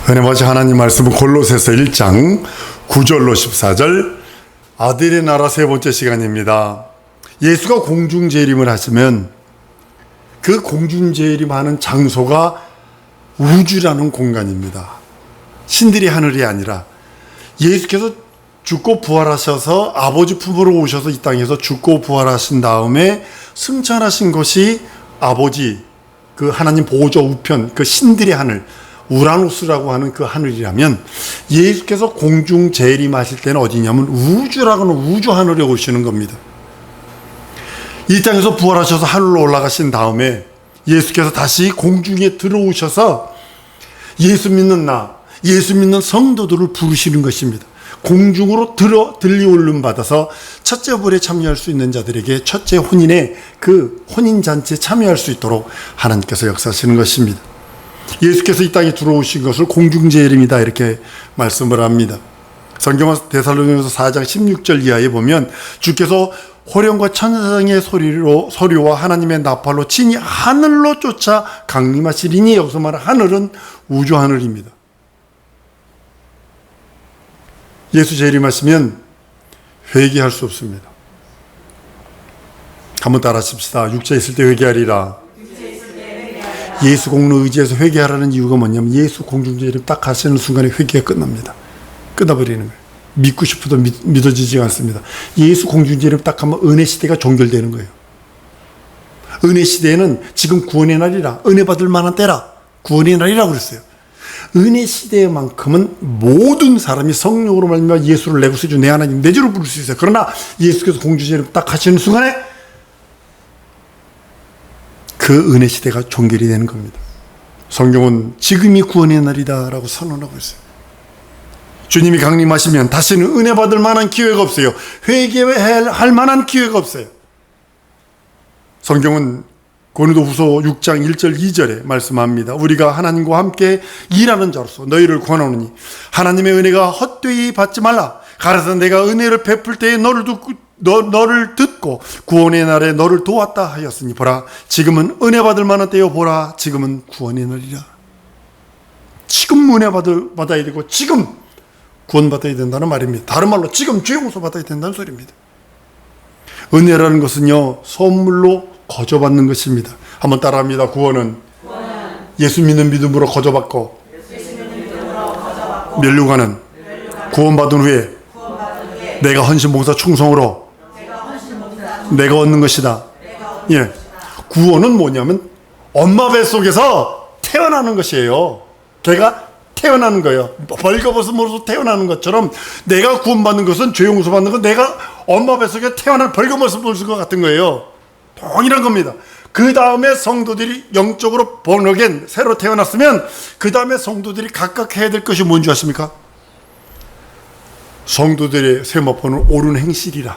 은혜마치 하나님 말씀은 골로새서 1장 9절로 14절 아들의 나라 세 번째 시간입니다. 예수가 공중재림을 하시면 그 공중재림하는 장소가 우주라는 공간입니다. 신들이 하늘이 아니라 예수께서 죽고 부활하셔서 아버지 품으로 오셔서 이 땅에서 죽고 부활하신 다음에 승천하신 것이 아버지 그 하나님 보좌 우편 그 신들의 하늘 우라노스라고 하는 그 하늘이라면 예수께서 공중 재림하실 때는 어디냐면 우주라고 하는 우주 하늘에 오시는 겁니다. 이 땅에서 부활하셔서 하늘로 올라가신 다음에 예수께서 다시 공중에 들어오셔서 예수 믿는 나, 예수 믿는 성도들을 부르시는 것입니다. 공중으로 들리 올림 받아서 첫째 불에 참여할 수 있는 자들에게 첫째 혼인의 그 혼인잔치에 참여할 수 있도록 하나님께서 역사하시는 것입니다. 예수께서 이 땅에 들어오신 것을 공중재림이다 이렇게 말씀을 합니다. 성경은 데살로니가서 4장 16절 이하에 보면 주께서 호령과 천사장의 소리와 하나님의 나팔로 친히 하늘로 쫓아 강림하시리니 여기서 말하는 하늘은 우주 하늘입니다. 예수 재림하시면 회개할 수 없습니다. 한번 따라 하십시다. 육체 있을 때 회개하리라. 예수 공로 의지해서 회개하라는 이유가 뭐냐면 예수 공중재림 딱 하시는 순간에 회개가 끝납니다. 끝나버리는 거예요. 믿고 싶어도 믿어지지가 않습니다. 예수 공중재림 딱 하면 은혜 시대가 종결되는 거예요. 은혜 시대에는 지금 구원의 날이라 은혜 받을 만한 때라 구원의 날이라고 그랬어요. 은혜 시대만큼은 모든 사람이 성령으로 말미암아 예수를 내 구세주 내 하나님 내 주로 부를 수 있어요. 그러나 예수께서 공중재림 딱 하시는 순간에 그 은혜 시대가 종결이 되는 겁니다. 성경은 지금이 구원의 날이다 라고 선언하고 있어요. 주님이 강림하시면 다시는 은혜 받을 만한 기회가 없어요. 회개할 만한 기회가 없어요. 성경은 고린도후서 6장 1절 2절에 말씀합니다. 우리가 하나님과 함께 일하는 자로서 너희를 권하노니 하나님의 은혜가 헛되이 받지 말라. 가라사 내가 은혜를 베풀 때에 너를 듣고 구원의 날에 너를 도왔다 하였으니 보라 지금은 은혜 받을 만한 때요 보라 지금은 구원의 날이라. 지금 은혜 받아야 되고 지금 구원받아야 된다는 말입니다. 다른 말로 지금 죄 용서 받아야 된다는 소리입니다. 은혜라는 것은요 선물로 거저받는 것입니다. 한번 따라합니다. 구원은 예수 믿는 믿음으로 거저받고 면류관은 구원받은 후에 내가 헌신봉사 충성으로 내가 얻는 것이다. 예, 구원은 뭐냐면 엄마 뱃속에서 태어나는 것이에요. 걔가 태어나는 거예요. 벌거벗음으로서 태어나는 것처럼 내가 구원받는 것은 죄 용서받는 건 내가 엄마 뱃속에 태어난 벌거벗음으로서 같은 거예요. 동일한 겁니다. 그 다음에 성도들이 영적으로 born 새로 태어났으면 그 다음에 성도들이 각각 해야 될 것이 뭔지 아십니까? 성도들의 세마포는 옳은 행실이라.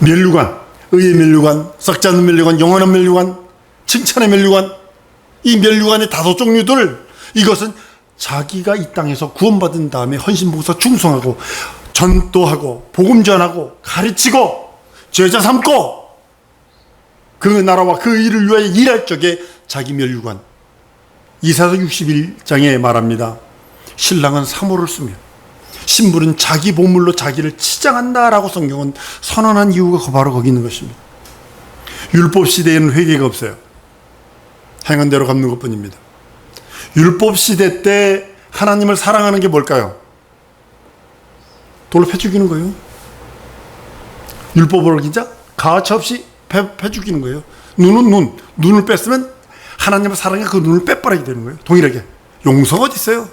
면류관, 의의 면류관, 썩지 않는 면류관, 영원한 면류관, 칭찬의 면류관, 이 면류관의 5종류들 이것은 자기가 이 땅에서 구원받은 다음에 헌신봉사 충성하고 전도하고 복음 전하고 가르치고 제자 삼고 그 나라와 그 일을 위하여 일할 적에 자기 면류관. 이사야 61장에 말합니다. 신랑은 사모를 쓰며 신부는 자기 보물로 자기를 치장한다라고 성경은 선언한 이유가 바로 거기 있는 것입니다. 율법 시대에는 회개가 없어요. 행한 대로 갚는 것뿐입니다. 율법 시대 때 하나님을 사랑하는 게 뭘까요? 돌로 패 죽이는 거예요. 율법을 진짜 가차 없이 패 죽이는 거예요. 눈을 뺐으면 하나님을 사랑해 그 눈을 빼버리게 되는 거예요. 동일하게. 용서가 어디 있어요?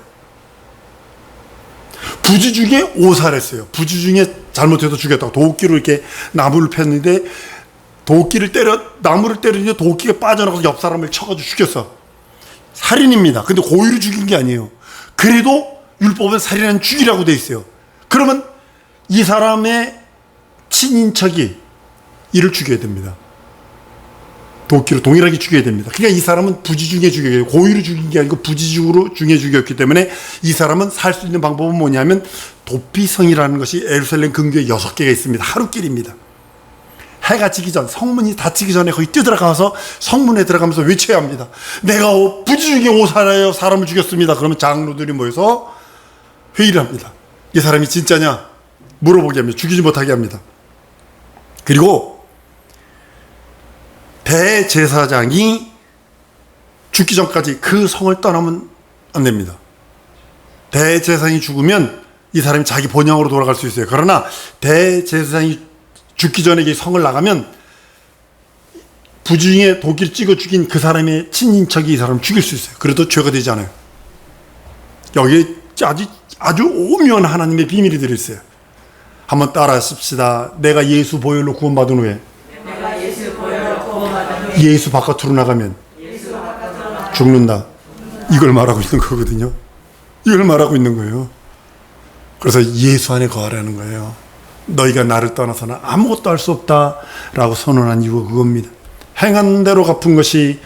부지 중에 오살했어요. 부지 중에 잘못해서 죽였다고 도끼로 이렇게 나무를 폈는데 나무를 때리는데 도끼가 빠져나가서 옆 사람을 쳐가지고 죽였어. 살인입니다. 근데 고의로 죽인 게 아니에요. 그래도 율법은 살인은 죽이라고 돼 있어요. 그러면 이 사람의 친인척이 이를 죽여야 됩니다. 도끼로 동일하게 죽여야 됩니다. 그러니까 이 사람은 부지 중에 죽여요. 고의로 죽인 게 아니고 부지 중에 죽였기 때문에 이 사람은 살 수 있는 방법은 뭐냐면 도피성이라는 것이 예루살렘 근교에 6개가 있습니다. 하루길입니다. 해가 지기 전, 성문이 닫히기 전에 거기 뛰어들어가서 성문에 들어가면서 외쳐야 합니다. 내가 부지 중에 5사람의 사람을 죽였습니다. 그러면 장로들이 모여서 회의를 합니다. 이 사람이 진짜냐 물어보게 합니다. 죽이지 못하게 합니다. 그리고 대제사장이 죽기 전까지 그 성을 떠나면 안 됩니다. 대제사장이 죽으면 이 사람이 자기 본향으로 돌아갈 수 있어요. 그러나 대제사장이 죽기 전에 이 성을 나가면 부중에 도끼를 찍어 죽인 그 사람의 친인척이 이 사람을 죽일 수 있어요. 그래도 죄가 되지 않아요. 여기 아주 오묘한 하나님의 비밀이 들어있어요. 한번 따라 하십시다. 내가 예수 보혈로 구원받은 후에 예수 바깥으로 나가면 죽는다. 이걸 말하고 있는 거거든요. 이걸 말하고 있는 거예요. 그래서 예수 안에 거하라는 거예요. 너희가 나를 떠나서는 아무것도 할 수 없다 라고 선언한 이유가 그겁니다. 행한 대로 갚은 것이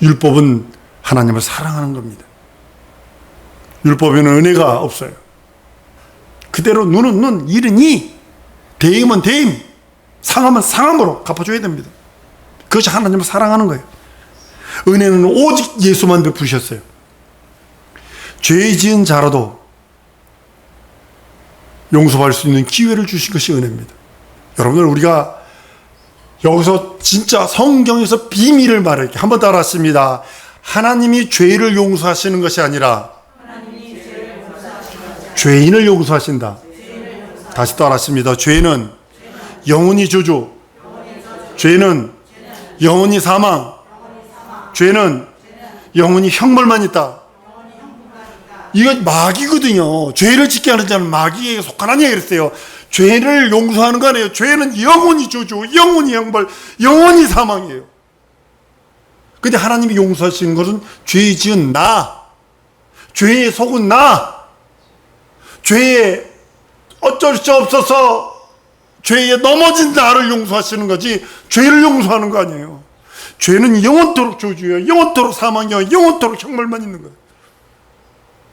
율법은 하나님을 사랑하는 겁니다. 율법에는 은혜가 없어요. 그대로 눈은 눈, 일은 이, 대임은 대임, 상함은 상함으로 갚아줘야 됩니다. 그것이 하나님을 사랑하는 거예요. 은혜는 오직 예수만 베푸셨어요. 죄 지은 자라도 용서할 수 있는 기회를 주신 것이 은혜입니다. 여러분들, 우리가 여기서 진짜 성경에서 비밀을 말할게요. 한번 따라 하십니다. 하나님이 죄를 용서하시는 것이 아니라 죄인을 용서하신다. 다시 따라 하십니다. 죄는 영원히 저주, 죄는 영원히 사망, 죄는 영원히 형벌만 있다. 이건 마귀거든요. 죄를 짓게 하는 자는 마귀에게 속하나니 그랬어요. 죄를 용서하는 거 아니에요. 죄는 영원히 저주, 영원히 형벌, 영원히 사망이에요. 근데 하나님이 용서하시는 것은 죄 지은 나, 죄에 속은 나, 죄에 어쩔 수 없어서 죄에 넘어진 나를 용서하시는 거지 죄를 용서하는 거 아니에요. 죄는 영원토록 저주예요. 영원토록 사망이요. 영원토록 형벌만 있는 거예요.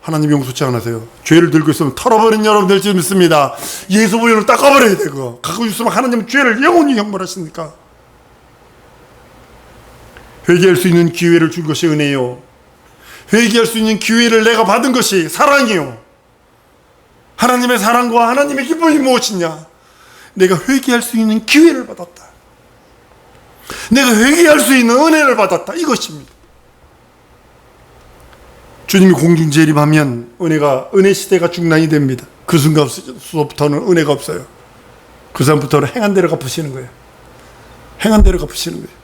하나님 용서치 않으세요. 죄를 들고 있으면 털어버린 여러분들 좀 있습니다. 예수 보혈로 닦아버려야 돼. 그거 갖고 있으면 하나님은 죄를 영원히 형벌하시니까. 회개할 수 있는 기회를 준 것이 은혜요. 회개할 수 있는 기회를 내가 받은 것이 사랑이요. 하나님의 사랑과 하나님의 기쁨이 무엇이냐? 내가 회개할 수 있는 기회를 받았다. 내가 회개할 수 있는 은혜를 받았다. 이것입니다. 주님이 공중 재림하면 은혜 시대가 중단이 됩니다. 그 순간부터는 은혜가 없어요. 그 사람부터는 행한 대로 갚으시는 거예요. 행한 대로 갚으시는 거예요.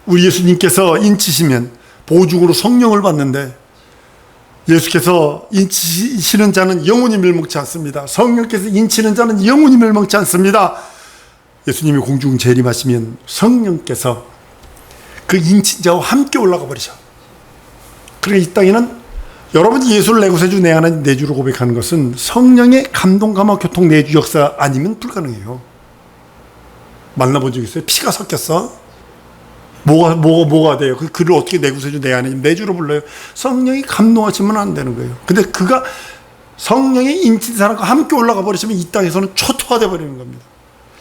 우리 예수님께서 인치시면 보증으로 성령을 받는데, 예수께서 인치시는 자는 영원히 멸망치 않습니다. 성령께서 인치는 자는 영원히 멸망치 않습니다. 예수님이 공중 재림하시면 성령께서 그 인친 자와 함께 올라가 버리셔. 그러니까 이 땅에는 여러분이 예수를 내 구세주 내 하나님 내 주로 고백하는 것은 성령의 감동, 감화, 교통, 내주 역사 아니면 불가능해요. 만나본 적 있어요? 피가 섞였어? 뭐가 돼요? 그 글을 어떻게 내 구세주 내 하나님 내 주로 불러요? 성령이 감동하시면 안 되는 거예요. 근데 그가 성령의 인친 사람과 함께 올라가 버리시면 이 땅에서는 초토화돼 버리는 겁니다.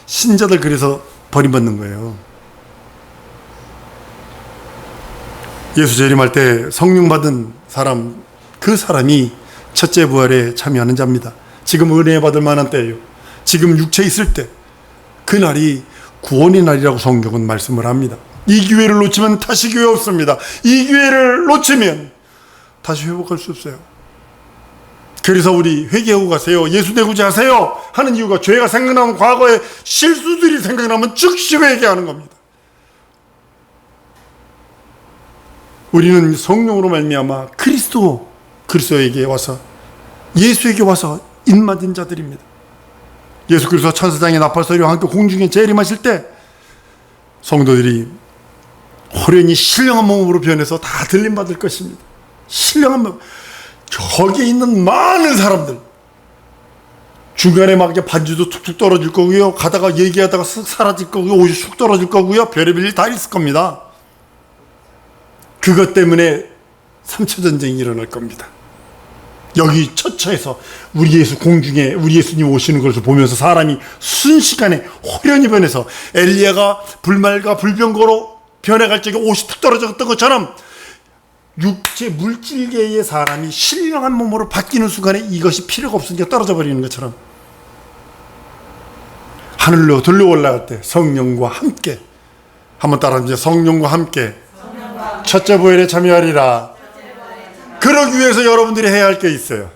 신자들 그래서 버림받는 거예요. 예수 재림할 때 성령 받은 사람, 그 사람이 첫째 부활에 참여하는 자입니다. 지금 은혜 받을 만한 때예요. 지금 육체 있을 때, 그 날이 구원의 날이라고 성경은 말씀을 합니다. 이 기회를 놓치면 다시 기회 없습니다. 이 기회를 놓치면 다시 회복할 수 없어요. 그래서 우리 회개하고 가세요. 예수 내 구제하세요 하는 이유가, 죄가 생각나면, 과거의 실수들이 생각나면 즉시 회개하는 겁니다. 우리는 성령으로 말미암아 그리스도에게 와서, 예수에게 와서 인맞은 자들입니다. 예수 그리스도 천사장의 나팔소리와 함께 공중에 재림하실 때 성도들이 호련히 신령한 몸으로 변해서 다 들림받을 것입니다. 신령한 몸. 거기에 있는 많은 사람들, 중간에 막 반지도 툭툭 떨어질 거고요, 가다가 얘기하다가 쓱 사라질 거고요, 옷이 쑥 떨어질 거고요, 별의별 일 다 있을 겁니다. 그것 때문에 3차 전쟁이 일어날 겁니다. 여기 처처에서 우리 예수 공중에 우리 예수님 오시는 것을 보면서 사람이 순식간에 호련히 변해서 엘리야가 불말과 불병거로 변해갈 적에 옷이 툭 떨어졌던 것처럼 육체 물질계의 사람이 신령한 몸으로 바뀌는 순간에 이것이 필요가 없으니까 떨어져 버리는 것처럼 하늘로 들려 올라갈 때 성령과 함께 한번 따라하세요. 성령과 함께 첫째 보혈에 참여하리라. 그러기 위해서 여러분들이 해야 할 게 있어요.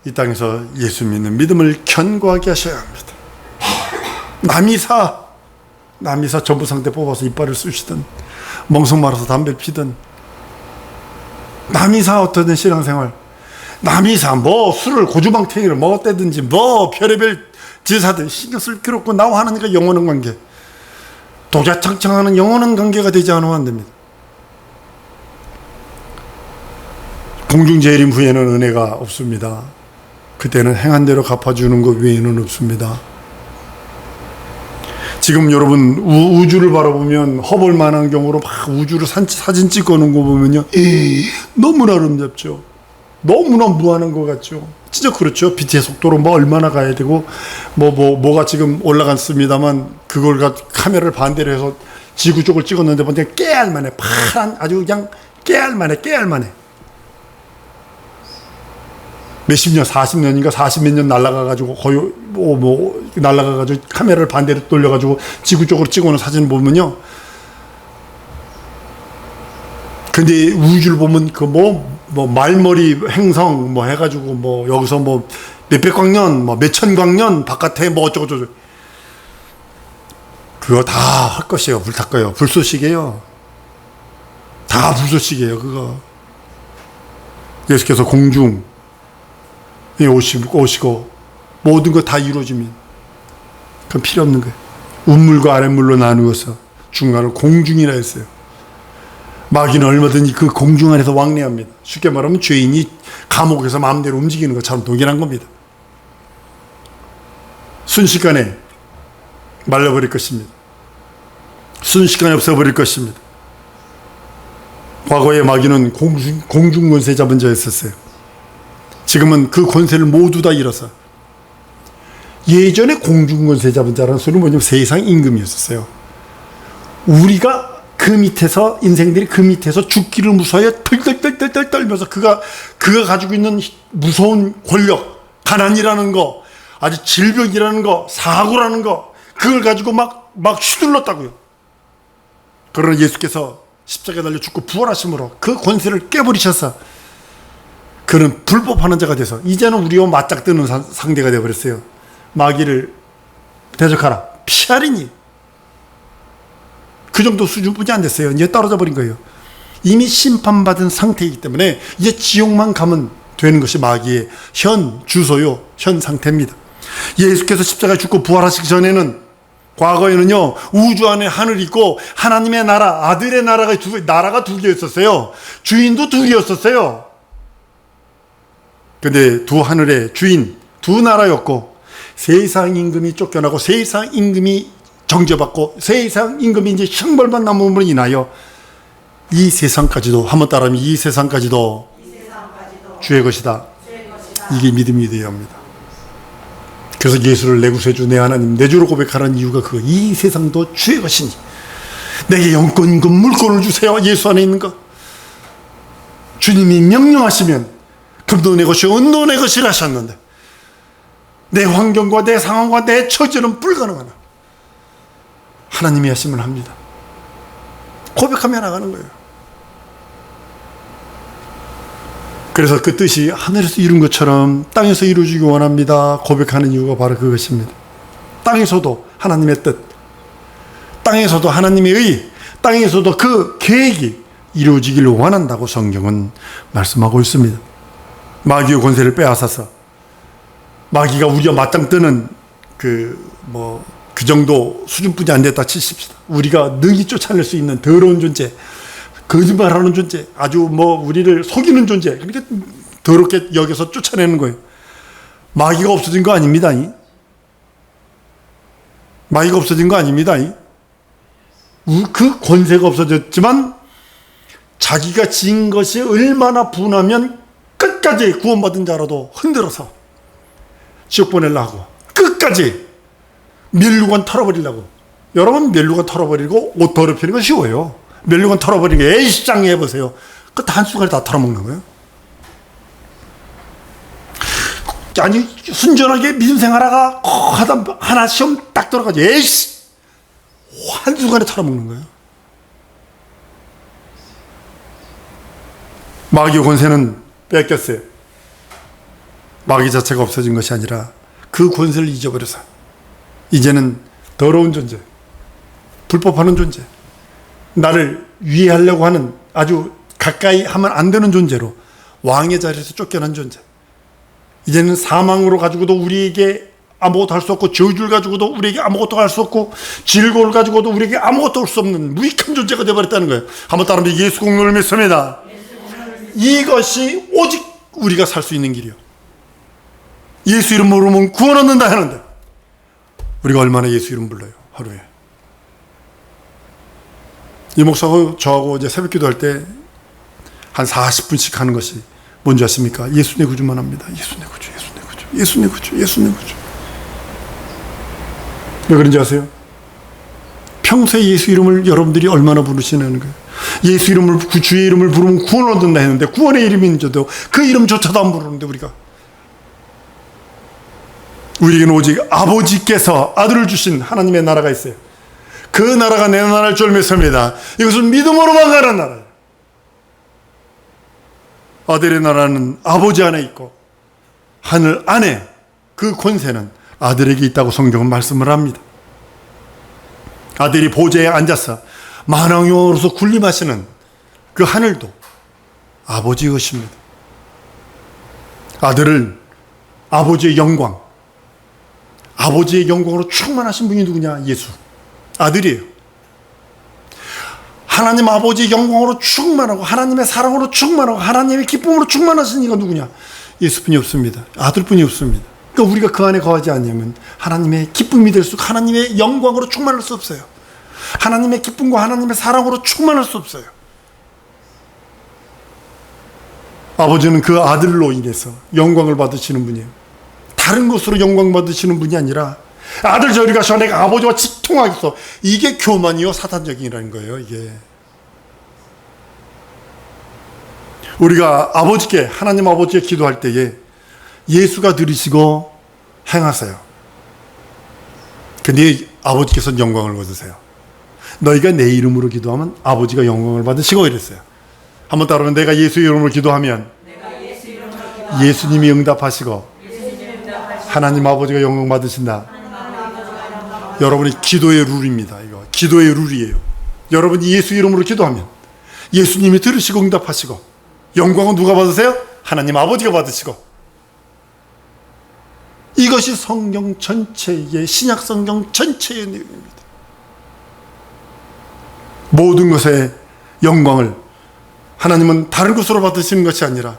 이 땅에서 예수 믿는 믿음을 견고하게 하셔야 합니다. 남이사 전부상태 뽑아서 이빨을 쑤시든 멍석 말아서 담배 피든 남이사 어떤 신앙생활 남이사 뭐 술을 고주망태기를 먹었다든지 뭐 별의별 지사들 신경 쓸 필요 없고 나와 하나님과 영원한 관계 도자창창하는 영원한 관계가 되지 않으면 안 됩니다. 공중재림 후에는 은혜가 없습니다. 그때는 행한 대로 갚아주는 것 외에는 없습니다. 지금 여러분 우주를 바라보면 허볼 만한 경우로 막 우주를 사진 찍어 놓은 거 보면요, 너무나 아름답죠. 너무나 무한한 것 같죠. 진짜 그렇죠. 빛의 속도로 뭐 얼마나 가야 되고 뭐가 지금 올라갔습니다만 그걸 카메라를 반대로 해서 지구 쪽을 찍었는데 보니까 깨알만해. 파란 아주 그냥 깨알만해. 몇십 년, 40년인가 40몇 년 날아가가지고 거의 날아가가지고 카메라를 반대로 돌려가지고 지구 쪽으로 찍어놓은 사진 보면요. 근데 우주를 보면 그 말머리 행성 해가지고 여기서 몇백 광년, 몇천 광년 바깥에 어쩌고저쩌고 그거 다 할 것이에요. 불 닦아요. 불쏘시개요. 다 불쏘시개요. 그거 예수께서 공중 오시고 모든 거 다 이루어지면 그건 필요 없는 거예요. 운물과 아랫물로 나누어서 중간을 공중이라 했어요. 마귀는 얼마든지 그 공중 안에서 왕래합니다. 쉽게 말하면 죄인이 감옥에서 마음대로 움직이는 것처럼 동일한 겁니다. 순식간에 말려버릴 것입니다. 순식간에 없애버릴 것입니다. 과거에 마귀는 공중 권세 잡은 자였었어요. 지금은 그 권세를 모두 다 잃어서 예전에 공중 권세 잡은 자라는 소리는 뭐냐면 세상 임금이었어요. 우리가 그 밑에서 인생들이 그 밑에서 죽기를 무서워해 덜덜덜덜 떨면서 그가 가지고 있는 무서운 권력, 가난이라는 거, 아주 질병이라는 거, 사고라는 거 그걸 가지고 막 휘둘렀다고요. 그러나 예수께서 십자가에 달려 죽고 부활하심으로 그 권세를 깨버리셔서 그는 불법하는 자가 돼서 이제는 우리와 맞닥뜨는 상대가 되어버렸어요. 마귀를 대적하라. 피하리니. 그 정도 수준뿐이 안 됐어요. 이제 떨어져 버린 거예요. 이미 심판받은 상태이기 때문에 이제 지옥만 가면 되는 것이 마귀의 현 주소요. 현 상태입니다. 예수께서 십자가에 죽고 부활하시기 전에는 과거에는요, 우주 안에 하늘이 있고 하나님의 나라, 아들의 나라가 두 개였었어요. 주인도 둘이었었어요. 근데 두 하늘의 주인, 두 나라였고 세상 임금이 쫓겨나고 세상 임금이 정죄받고 세상 임금이 이제 형벌만 남음으로 인하여 이 세상까지도 한번 따라하면 이 세상까지도 주의 것이다. 이게 믿음이 되어야 합니다. 그래서 예수를 내 구세주 내 하나님 내 주로 고백하라는 이유가 그거. 이 세상도 주의 것이니 내게 영권, 임금, 물권을 주세요. 예수 안에 있는 거. 주님이 명령하시면 금도 내 것이요 은도 내 것이라 하셨는데 내 환경과 내 상황과 내 처지는 불가능하나 하나님이 하심을 합니다. 고백하며 나가는 거예요. 그래서 그 뜻이 하늘에서 이룬 것처럼 땅에서 이루어지기 원합니다. 고백하는 이유가 바로 그것입니다. 땅에서도 하나님의 뜻, 땅에서도 하나님의 의, 땅에서도 그 계획이 이루어지기를 원한다고 성경은 말씀하고 있습니다. 마귀의 권세를 빼앗아서 마귀가 우리와 맞짱뜨는 그 정도 수준뿐이 안 됐다 치십시다. 우리가 능히 쫓아낼 수 있는 더러운 존재, 거짓말하는 존재, 아주 우리를 속이는 존재, 그러니까 더럽게 여기서 쫓아내는 거예요. 마귀가 없어진 거 아닙니다. 마귀가 없어진 거 아닙니다. 그 권세가 없어졌지만 자기가 지은 것이 얼마나 분하면 끝까지 구원받은 자라도 흔들어서 지옥 보내려고 하고, 끝까지 면류관 털어버리려고. 여러분, 면류관 털어버리고 옷 더럽히는 건 쉬워요. 면류관 털어버리는 게 에이시장에 해보세요. 그 한순간에 다 털어먹는 거예요. 아니, 순전하게 믿음 생활하다가 하다 하나 시험 딱 들어가지. 에이씨! 한순간에 털어먹는 거예요. 마귀의 권세는 뺏겼어요. 마귀 자체가 없어진 것이 아니라 그 권세를 잊어버려서 이제는 더러운 존재, 불법하는 존재, 나를 위해하려고 하는 아주 가까이 하면 안 되는 존재로 왕의 자리에서 쫓겨난 존재. 이제는 사망으로 가지고도 우리에게 아무것도 할 수 없고, 저주를 가지고도 우리에게 아무것도 할 수 없고, 질고를 가지고도 우리에게 아무것도 할 수 없는 무익한 존재가 되어버렸다는 거예요. 한번 따라하면 예수 공로를 믿습니다. 이것이 오직 우리가 살 수 있는 길이요. 예수 이름 모르면 구원 얻는다 하는데 우리가 얼마나 예수 이름 불러요, 하루에. 이 목사하고 저하고 이제 새벽 기도할 때 한 40분씩 하는 것이 뭔지 아십니까? 예수 내 구주만 합니다. 예수 내 구주, 예수 내 구주, 예수 내 구주, 예수 내 구주. 왜 그런지 아세요? 평소에 예수 이름을 여러분들이 얼마나 부르시는 거예요. 예수 이름을, 주의 이름을 부르면 구원을 얻는다 했는데, 구원의 이름인데도 그 이름조차도 안 부르는데 우리에게는 오직 아버지께서 아들을 주신 하나님의 나라가 있어요. 그 나라가 내 나라일 줄 믿습니다. 이것은 믿음으로만 가는 나라예요. 아들의 나라는 아버지 안에 있고 하늘 안에 그 권세는 아들에게 있다고 성경은 말씀을 합니다. 아들이 보좌에 앉아서 만왕영원으로서 군림하시는 그 하늘도 아버지의 것입니다. 아들을 아버지의 영광, 아버지의 영광으로 충만하신 분이 누구냐? 예수. 아들이에요. 하나님 아버지의 영광으로 충만하고, 하나님의 사랑으로 충만하고, 하나님의 기쁨으로 충만하신 이가 누구냐? 예수뿐이 없습니다. 아들뿐이 없습니다. 그러니까 우리가 그 안에 거하지 않으면 하나님의 기쁨이 될수록 하나님의 영광으로 충만할 수 없어요. 하나님의 기쁨과 하나님의 사랑으로 충만할 수 없어요. 아버지는 그 아들로 인해서 영광을 받으시는 분이에요. 다른 것으로 영광 받으시는 분이 아니라, 아들 저리 가서 내가 아버지와 직통하겠어. 이게 교만이요 사탄적이라는 거예요. 이게 우리가 아버지께, 하나님 아버지께 기도할 때에 예수가 들으시고 행하세요. 근데 아버지께서는 영광을 받으세요. 너희가 내 이름으로 기도하면 아버지가 영광을 받으시고 이랬어요. 한번 따라하면, 내가 예수 이름으로 기도하면 예수님이 응답하시고 하나님 아버지가 영광 받으신다. 여러분이 기도의 룰입니다. 이거 기도의 룰이에요. 여러분이 예수 이름으로 기도하면 예수님이 들으시고 응답하시고, 영광은 누가 받으세요? 하나님 아버지가 받으시고. 이것이 성경 전체의, 신약 성경 전체의 내용입니다. 모든 것의 영광을 하나님은 다른 것으로 받으시는 것이 아니라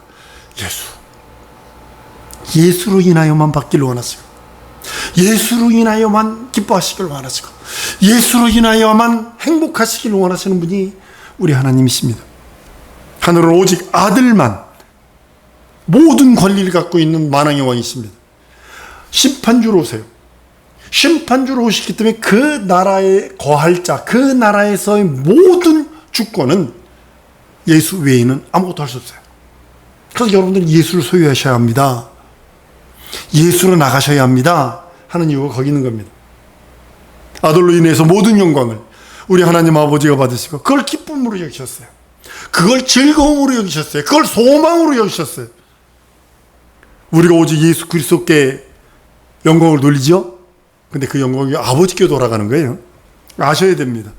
예수로 인하여만 받기를 원하시고, 예수로 인하여만 기뻐하시길 원하시고, 예수로 인하여만 행복하시길 원하시는 분이 우리 하나님이십니다. 하늘은 오직 아들만 모든 권리를 갖고 있는 만왕의 왕이십니다. 심판주로 오세요. 심판주로 오시기 때문에 그 나라에 거할 자, 그 나라에서의 모든 주권은 예수 외에는 아무것도 할 수 없어요. 그래서 여러분들은 예수를 소유하셔야 합니다. 예수로 나가셔야 합니다 하는 이유가 거기 있는 겁니다. 아들로 인해서 모든 영광을 우리 하나님 아버지가 받으시고, 그걸 기쁨으로 여기셨어요. 그걸 즐거움으로 여기셨어요. 그걸 소망으로 여기셨어요. 우리가 오직 예수 그리스도께 영광을 돌리죠. 근데 그 영광이 아버지께 돌아가는 거예요. 아셔야 됩니다.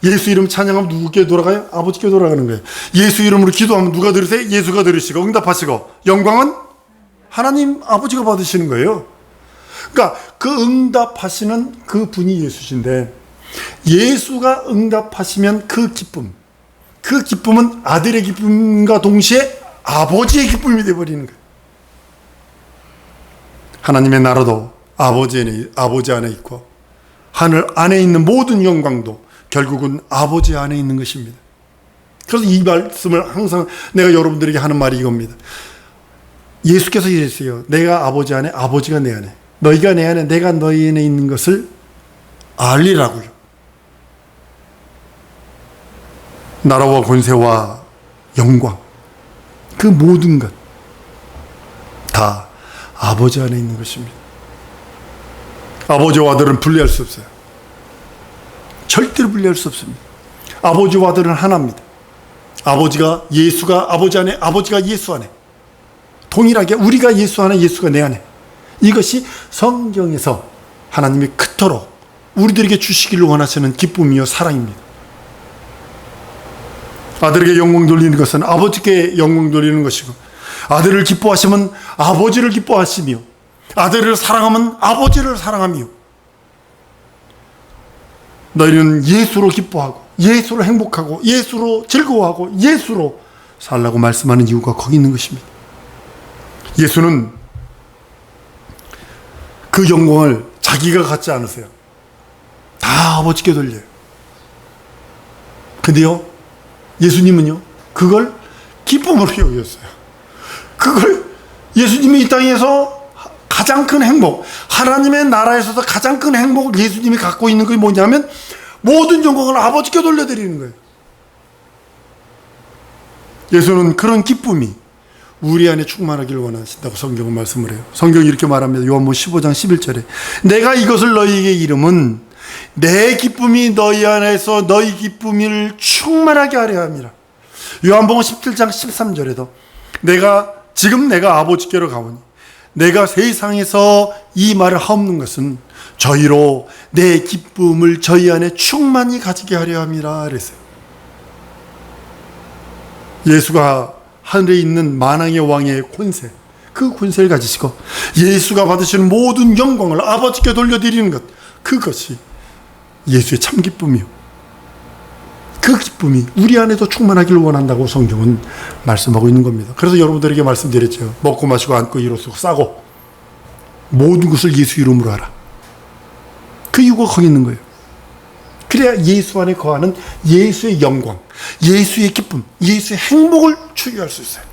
예수 이름 찬양하면 누구께 돌아가요? 아버지께 돌아가는 거예요. 예수 이름으로 기도하면 누가 들으세요? 예수가 들으시고 응답하시고, 영광은 하나님 아버지가 받으시는 거예요. 그러니까 그 응답하시는 그 분이 예수신데, 예수가 응답하시면 그 기쁨은 아들의 기쁨과 동시에 아버지의 기쁨이 되어버리는 거예요. 하나님의 나라도 아버지 안에 있고, 하늘 안에 있는 모든 영광도 결국은 아버지 안에 있는 것입니다. 그래서 이 말씀을 항상 내가 여러분들에게 하는 말이 이겁니다. 예수께서 이랬어요. 내가 아버지 안에, 아버지가 내 안에, 너희가 내 안에, 내가 너희 안에 있는 것을 알리라고요. 나라와 권세와 영광, 그 모든 것 다 아버지 안에 있는 것입니다. 아버지와 아들은 분리할 수 없어요. 절대로 분리할 수 없습니다. 아버지와 아들은 하나입니다. 예수가 아버지 안에, 아버지가 예수 안에, 동일하게 우리가 예수 안에, 예수가 내 안에, 이것이 성경에서 하나님이 그토록 우리들에게 주시기를 원하시는 기쁨이요 사랑입니다. 아들에게 영광 돌리는 것은 아버지께 영광 돌리는 것이고, 아들을 기뻐하시면 아버지를 기뻐하시며, 아들을 사랑하면 아버지를 사랑하며, 너희는 예수로 기뻐하고 예수로 행복하고 예수로 즐거워하고 예수로 살라고 말씀하는 이유가 거기 있는 것입니다. 예수는 그 영광을 자기가 갖지 않으세요. 다 아버지께 돌려요. 근데요, 예수님은요, 그걸 기쁨으로 여겼어요. 그걸 예수님이 이 땅에서 가장 큰 행복, 하나님의 나라에서도 가장 큰 행복을 예수님이 갖고 있는 게 뭐냐면 모든 영광을 아버지께 돌려드리는 거예요. 예수는 그런 기쁨이 우리 안에 충만하기를 원하신다고 성경은 말씀을 해요. 성경이 이렇게 말합니다. 요한복음 15장 11절에 내가 이것을 너희에게 이름은 내 기쁨이 너희 안에서 너희 기쁨을 충만하게 하려 함이라. 요한복음 17장 13절에도 지금 내가 아버지께로 가오니 내가 세상에서 이 말을 하옵는 것은 저희로 내 기쁨을 저희 안에 충만히 가지게 하려 함이라 그랬어요. 예수가 하늘에 있는 만왕의 왕의 권세, 그 권세를 가지시고 예수가 받으시는 모든 영광을 아버지께 돌려드리는 것, 그것이 예수의 참 기쁨이요, 그 기쁨이 우리 안에도 충만하기를 원한다고 성경은 말씀하고 있는 겁니다. 그래서 여러분들에게 말씀드렸죠. 먹고 마시고 앉고 일어서고 싸고 모든 것을 예수 이름으로 하라. 그 이유가 거기 있는 거예요. 그래야 예수 안에 거하는 예수의 영광, 예수의 기쁨, 예수의 행복을 추구할 수 있어요.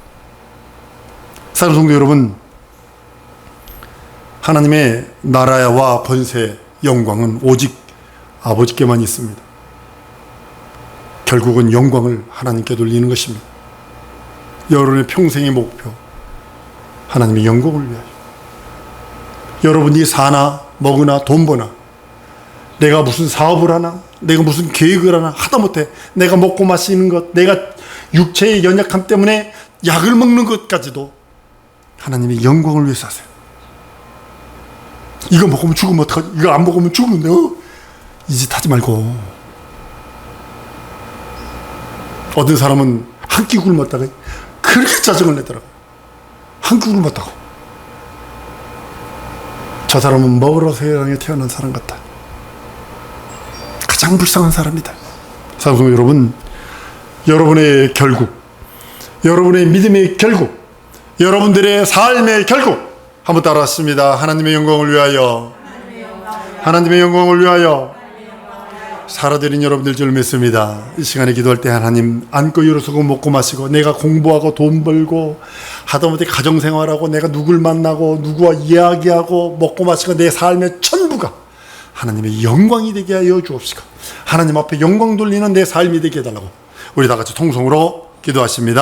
사랑하는 성도 여러분, 하나님의 나라와 권세, 영광은 오직 아버지께만 있습니다. 결국은 영광을 하나님께 돌리는 것입니다. 여러분의 평생의 목표, 하나님의 영광을 위하여. 여러분이 사나 먹으나 돈 버나, 내가 무슨 사업을 하나, 내가 무슨 계획을 하나, 하다못해 내가 먹고 마시는 것, 내가 육체의 연약함 때문에 약을 먹는 것까지도 하나님의 영광을 위해서 하세요. 이거 먹으면 죽으면 어떡하지? 이거 안 먹으면 죽는데, 이 짓 하지 말고. 어떤 사람은 한 끼 굶었다가 그렇게 짜증을 내더라고요. 한 끼 굶었다고. 저 사람은 먹으러 세상에 태어난 사람 같다. 가장 불쌍한 사람이다. 사랑하는 여러분, 여러분의 결국, 여러분의 믿음의 결국, 여러분들의 삶의 결국 한번 따라했습니다. 하나님의 영광을 위하여, 하나님의 영광을 위하여 살아드린 여러분들 줄 믿습니다. 이 시간에 기도할 때 하나님, 앉고 일어서고 먹고 마시고 내가 공부하고 돈 벌고 하다못해 가정생활하고 내가 누굴 만나고 누구와 이야기하고 먹고 마시고 내 삶의 전부가 하나님의 영광이 되게 하여 주옵시고, 하나님 앞에 영광 돌리는 내 삶이 되게 해달라고 우리 다 같이 통성으로 기도하십니다.